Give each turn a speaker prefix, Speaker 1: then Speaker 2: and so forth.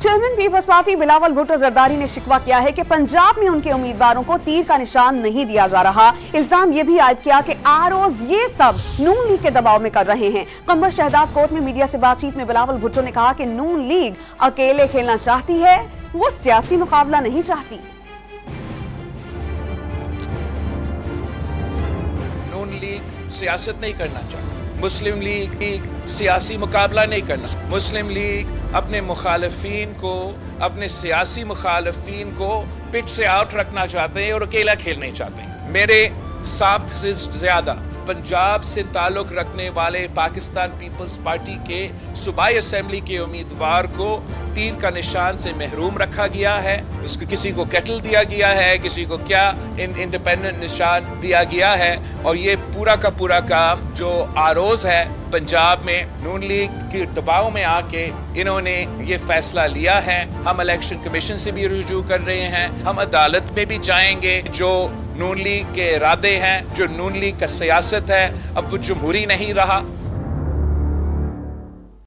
Speaker 1: Chairman Peoples Party Bilawal Bhutto Zardari ने शिकवा किया है कि पंजाब में उनके उम्मीदवारों को तीर का निशान नहीं दिया जा रहा। इल्जाम ये भी आयद किया कि आरओज ये सब नून लीग के दबाव में कर रहे हैं। कमर शहदाद कोर्ट में मीडिया से बातचीत में बिलावल भुट्टो ने कहा कि नून लीग अकेले खेलना चाहती है, वो सियासी मुकाबला नहीं चाहती।
Speaker 2: नून लीग सियासत नहीं करना चाहती, मुस्लिम लीग सियासी मुकाबला नहीं करना। मुस्लिम लीग अपने मुखालिफिन को, अपने सियासी मुखालिफिन को पिच से आउट रखना चाहते हैं और अकेला खेलना चाहते हैं। मेरे 7 से ज्यादा पंजाब से ताल्लुक रखने वाले पाकिस्तान पीपल्स पार्टी के सूबाई असेंबली के उम्मीदवार को तीर का निशान से महरूम रखा गया है। उसको किसी को कैटल दिया गया है, किसी को क्या इंडिपेंडेंट निशान दिया गया है। और ये पूरा का पूरा काम जो आरोज है पंजाब में नून लीग के दबाव में आके इन्होंने ये फैसला लिया है। हम इलेक्शन कमीशन से भी रुजू कर रहे हैं, हम अदालत में भी जाएंगे। जो नून लीग के इरादे हैं, जो नून लीग का सियासत है, अब वो जमहूरी नहीं रहा।